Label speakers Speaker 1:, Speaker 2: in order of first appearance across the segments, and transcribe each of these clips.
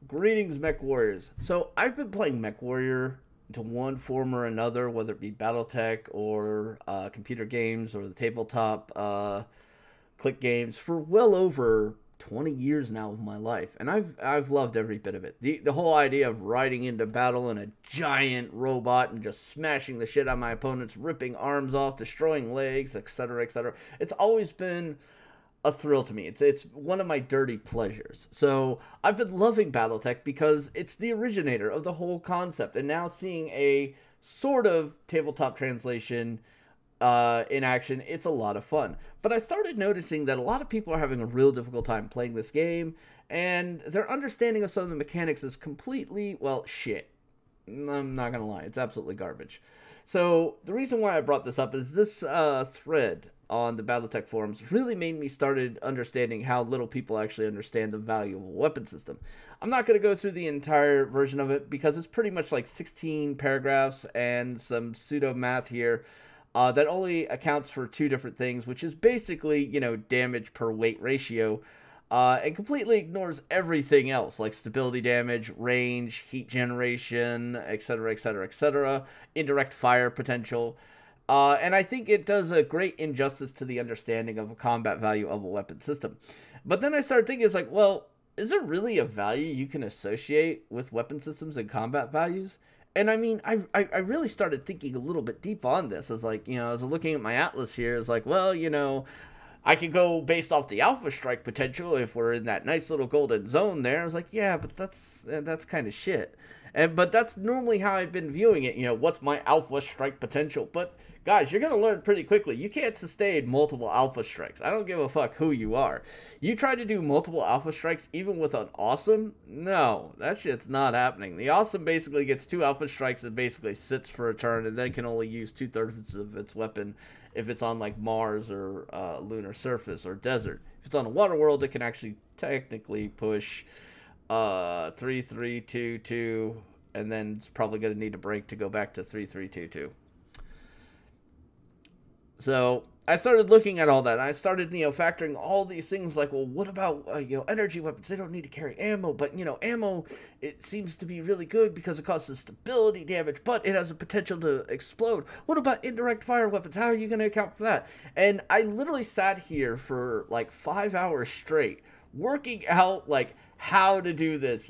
Speaker 1: Greetings, Mech Warriors. So I've been playing Mech Warrior to one form or another, whether it be Battletech or computer games or the tabletop click games, for well over 20 years now of my life, and I've loved every bit of it. The whole idea of riding into battle in a giant robot and just smashing the shit out of my opponents, ripping arms off, destroying legs, etc., etc. It's always been a thrill to me. It's one of my dirty pleasures. So I've been loving BattleTech because it's the originator of the whole concept, and now seeing a sort of tabletop translation in action, it's a lot of fun. But I started noticing that a lot of people are having a real difficult time playing this game, and their understanding of some of the mechanics is completely, well, shit. I'm not gonna lie, it's absolutely garbage. So the reason why I brought this up is this thread on the BattleTech forums really made me started understanding how little people actually understand the value of a weapon system. I'm not going to go through the entire version of it because it's pretty much like 16 paragraphs and some pseudo math here that only accounts for two different things, which is basically, damage per weight ratio, and completely ignores everything else like stability damage, range, heat generation, etc., etc., etc., indirect fire potential. And I think it does a great injustice to the understanding of a combat value of a weapon system. But then I started thinking, it's like, well, is there really a value you can associate with weapon systems and combat values? And I mean, I really started thinking a little bit deep on this. As like, as I was looking at my atlas here, it's like, well, I could go based off the alpha strike potential if we're in that nice little golden zone there. I was like, yeah, but that's kind of shit. But that's normally how I've been viewing it. What's my alpha strike potential? But guys, you're gonna learn pretty quickly. You can't sustain multiple alpha strikes. I don't give a fuck who you are. You try to do multiple alpha strikes even with an awesome? No, that shit's not happening. The awesome basically gets two alpha strikes and basically sits for a turn and then can only use 2/3 of its weapon if it's on like Mars or lunar surface or desert. If it's on a water world, it can actually technically push 3-3-2-2, and then it's probably going to need a break to go back to 3-3-2-2. So I started looking at all that. And I started, factoring all these things like, well, what about, energy weapons? They don't need to carry ammo, but, ammo, it seems to be really good because it causes stability damage, but it has a potential to explode. What about indirect fire weapons? How are you going to account for that? And I literally sat here for like 5 hours straight working out, like, how to do this,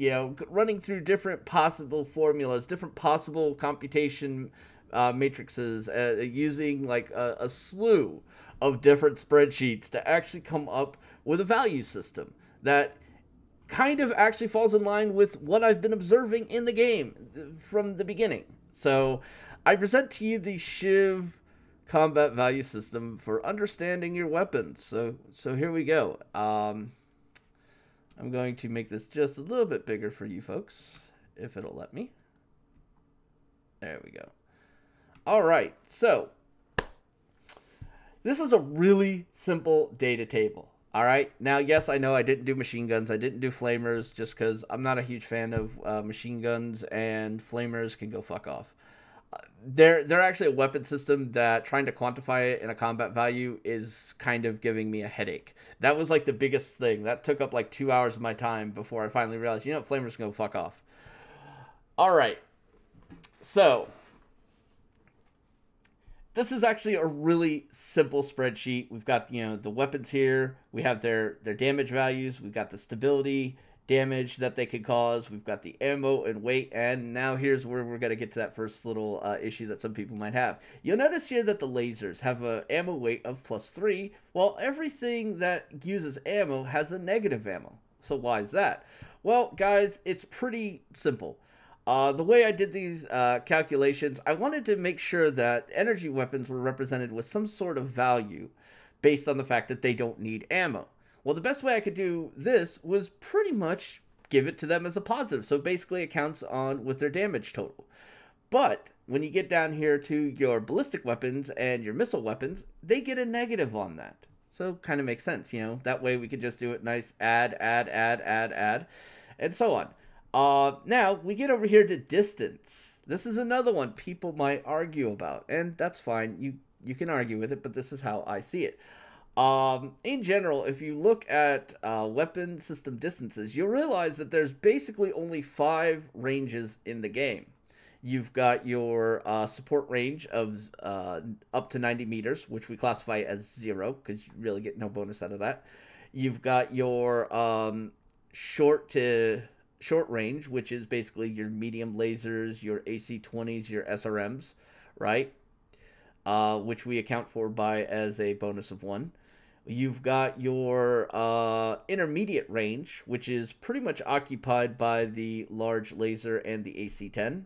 Speaker 1: running through different possible formulas, different possible computation matrices, using like a slew of different spreadsheets to actually come up with a value system that kind of actually falls in line with what I've been observing in the game from the beginning. So I present to you the Shiv combat value system for understanding your weapons. So here we go. I'm going to make this just a little bit bigger for you folks, if it'll let me. There we go. All right, so this is a really simple data table. All right, now, yes, I know I didn't do machine guns. I didn't do flamers just because I'm not a huge fan of machine guns, and flamers can go fuck off. They're actually a weapon system that trying to quantify it in a combat value is kind of giving me a headache. That was like the biggest thing. That took up like 2 hours of my time before I finally realized, flamers can go fuck off. All right, so this is actually a really simple spreadsheet. We've got, the weapons here. We have their damage values. We've got the stability damage that they could cause. We've got the ammo and weight. And now here's where we're going to get to that first little issue that some people might have. You'll notice here that the lasers have a ammo weight of +3, while everything that uses ammo has a negative ammo. So why is that? Well, guys, it's pretty simple. The way I did these calculations, I wanted to make sure that energy weapons were represented with some sort of value based on the fact that they don't need ammo. Well, the best way I could do this was pretty much give it to them as a positive. So basically it counts on with their damage total. But when you get down here to your ballistic weapons and your missile weapons, they get a negative on that. So kind of makes sense, That way we could just do it nice, add, and so on. Now, we get over here to distance. This is another one people might argue about, and that's fine. You can argue with it, but this is how I see it. In general, if you look at weapon system distances, you'll realize that there's basically only 5 ranges in the game. You've got your support range of up to 90 meters, which we classify as 0 because you really get no bonus out of that. You've got your short range, which is basically your medium lasers, your AC-20s, your SRMs, right? Which we account for by as a bonus of 1. You've got your intermediate range, which is pretty much occupied by the large laser and the AC-10.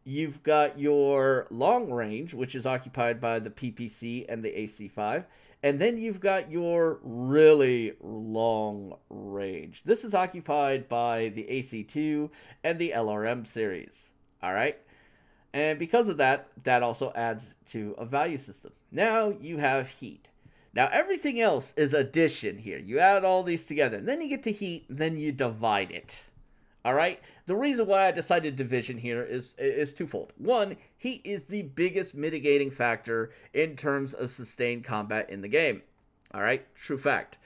Speaker 1: You've got your long range, which is occupied by the PPC and the AC-5. And then you've got your really long range. This is occupied by the AC-2 and the LRM series. All right? And because of that, that also adds to a value system. Now you have heat. Now everything else is addition here. You add all these together. And then you get to heat, and then you divide it. All right? The reason why I decided division here is twofold. One, heat is the biggest mitigating factor in terms of sustained combat in the game. All right? True fact.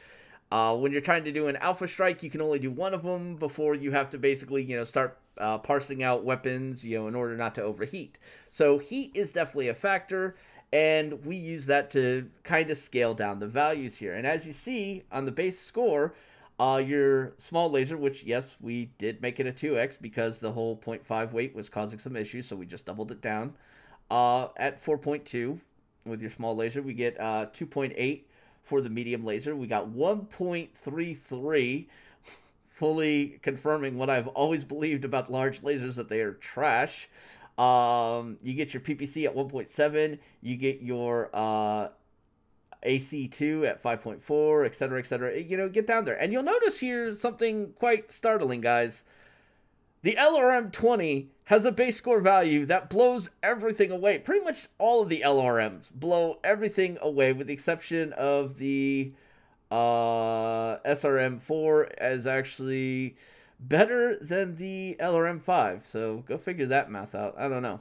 Speaker 1: When you're trying to do an alpha strike, you can only do one of them before you have to basically, start parsing out weapons, in order not to overheat. So heat is definitely a factor, and we use that to kind of scale down the values here. And as you see on the base score, your small laser, which, yes, we did make it a 2x because the whole 0.5 weight was causing some issues, so we just doubled it down. At 4.2 with your small laser, we get 2.8 for the medium laser. We got 1.33, fully confirming what I've always believed about large lasers, that they are trash. You get your PPC at 1.7. You get your AC2 at 5.4, etc., etc. Get down there. And you'll notice here something quite startling, guys. The LRM-20 has a base score value that blows everything away. Pretty much all of the LRMs blow everything away, with the exception of the SRM-4 is actually better than the LRM-5. So go figure that math out. I don't know.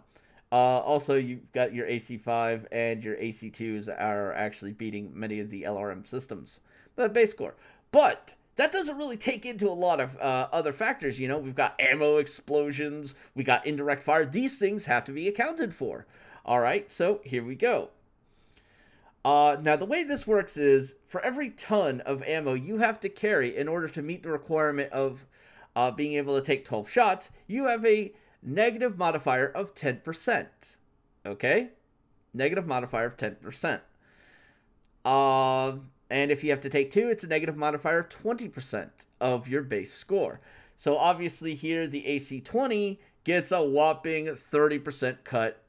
Speaker 1: Also, you've got your AC-5 and your AC-2s are actually beating many of the LRM systems. But base score. But that doesn't really take into a lot of other factors. We've got ammo explosions. We got indirect fire. These things have to be accounted for. All right, so here we go. Now, the way this works is for every ton of ammo you have to carry in order to meet the requirement of being able to take 12 shots, you have a negative modifier of 10%. Okay? Negative modifier of 10%. And if you have to take 2, it's a negative modifier of 20% of your base score. So obviously here the AC-20 gets a whopping 30% cut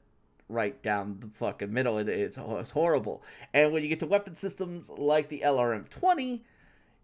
Speaker 1: right down the fucking middle. It's horrible. And when you get to weapon systems like the LRM-20,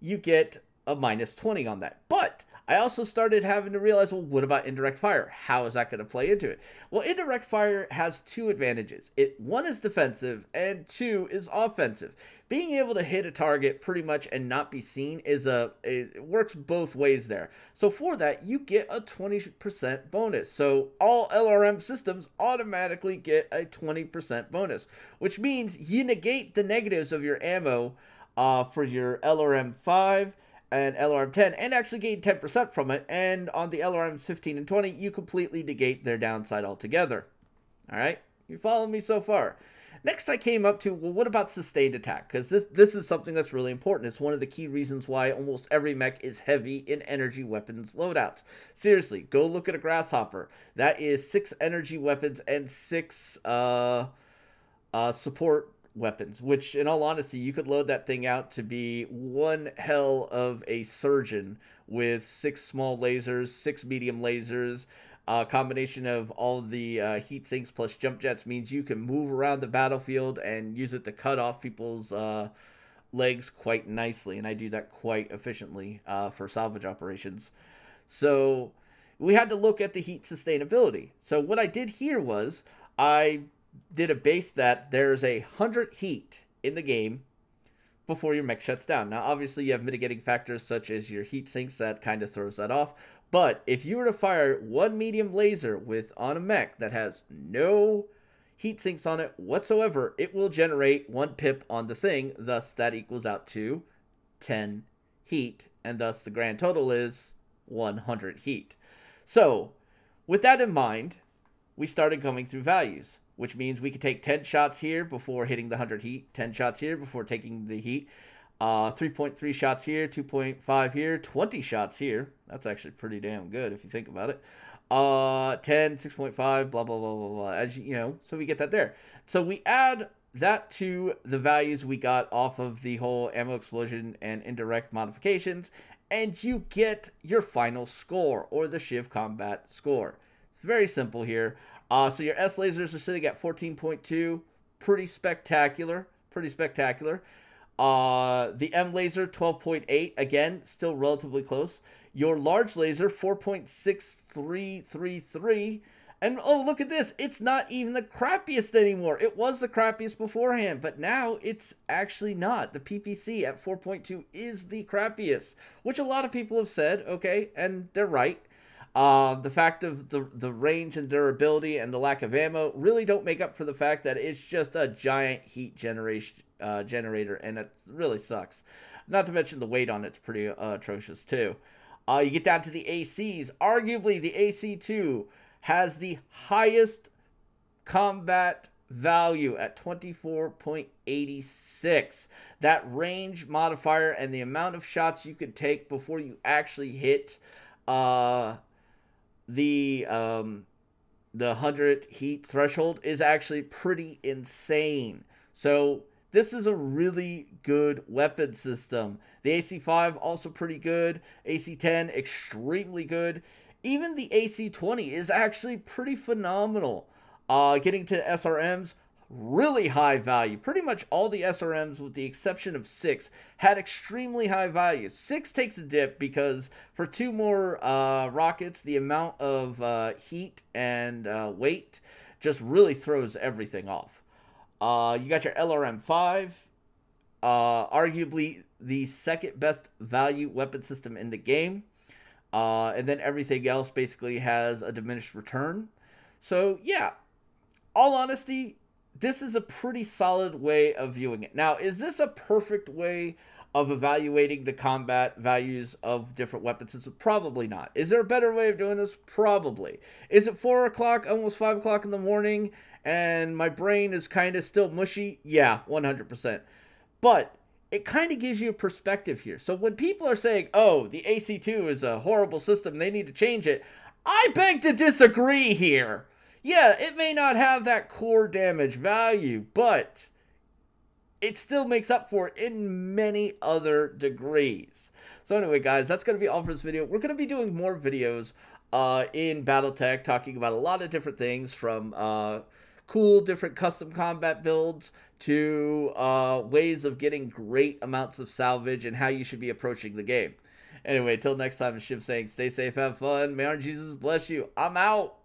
Speaker 1: you get a minus 20 on that. But I also started having to realize, well, what about indirect fire? How is that going to play into it? Well, indirect fire has 2 advantages. One is defensive, and 2 is offensive. Being able to hit a target pretty much and not be seen it works both ways there. So for that, you get a 20% bonus. So all LRM systems automatically get a 20% bonus, which means you negate the negatives of your ammo for your LRM-5 and LRM-10, and actually gain 10% from it. And on the LRMs 15 and 20, you completely negate their downside altogether. All right? You follow me so far? Next, I came up to, well, what about sustained attack? Because this is something that's really important. It's one of the key reasons why almost every mech is heavy in energy weapons loadouts. Seriously, go look at a Grasshopper. That is 6 energy weapons and 6 support weapons, which in all honesty, you could load that thing out to be one hell of a surgeon with 6 small lasers, 6 medium lasers. A combination of all the heat sinks plus jump jets means you can move around the battlefield and use it to cut off people's legs quite nicely, and I do that quite efficiently for salvage operations. So we had to look at the heat sustainability. So what I did here was I did a base that there's 100 heat in the game before your mech shuts down. Now, obviously, you have mitigating factors such as your heat sinks that kind of throws that off. But if you were to fire one medium laser on a mech that has no heat sinks on it whatsoever, it will generate 1 pip on the thing. Thus, that equals out to 10 heat. And thus, the grand total is 100 heat. So, with that in mind, we started going through values, which means we could take 10 shots here before hitting the 100 heat, 10 shots here before taking the heat, 3.3 shots here, 2.5 here, 20 shots here. That's actually pretty damn good if you think about it. 10, 6.5, blah, blah, blah, blah, blah, as you know, so we get that there. So we add that to the values we got off of the whole ammo explosion and indirect modifications, and you get your final score, or the Shiv combat score. It's very simple here. So your S lasers are sitting at 14.2, pretty spectacular, pretty spectacular. The M laser, 12.8, again, still relatively close. Your large laser, 4.6333. And, oh, look at this. It's not even the crappiest anymore. It was the crappiest beforehand, but now it's actually not. The PPC at 4.2 is the crappiest, which a lot of people have said, okay, and they're right. The fact of the range and durability and the lack of ammo really don't make up for the fact that it's just a giant heat generator, and it really sucks. Not to mention the weight on it's pretty atrocious too. You get down to the ACs. Arguably, the AC2 has the highest combat value at 24.86. That range modifier and the amount of shots you could take before you actually hit the 100 heat threshold is actually pretty insane. So this is a really good weapon system. The AC5 also pretty good. AC10 extremely good. Even the AC20 is actually pretty phenomenal. Getting to SRMs, really high value. Pretty much all the SRMs, with the exception of 6, had extremely high values. 6 takes a dip because for 2 more rockets, the amount of heat and weight just really throws everything off. You got your LRM-5, arguably the second best value weapon system in the game. And then everything else basically has a diminished return. So, yeah, all honesty, this is a pretty solid way of viewing it. Now, is this a perfect way of evaluating the combat values of different weapon systems? Probably not. Is there a better way of doing this? Probably. Is it 4 o'clock, almost 5 o'clock in the morning, and my brain is kind of still mushy? Yeah, 100%. But it kind of gives you a perspective here. So when people are saying, oh, the AC2 is a horrible system, they need to change it, I beg to disagree here. Yeah, it may not have that core damage value, but it still makes up for it in many other degrees. So anyway, guys, that's going to be all for this video. We're going to be doing more videos in Battletech, talking about a lot of different things, from cool different custom combat builds to ways of getting great amounts of salvage and how you should be approaching the game. Anyway, till next time, it's Shiv saying stay safe, have fun, may our Jesus bless you. I'm out.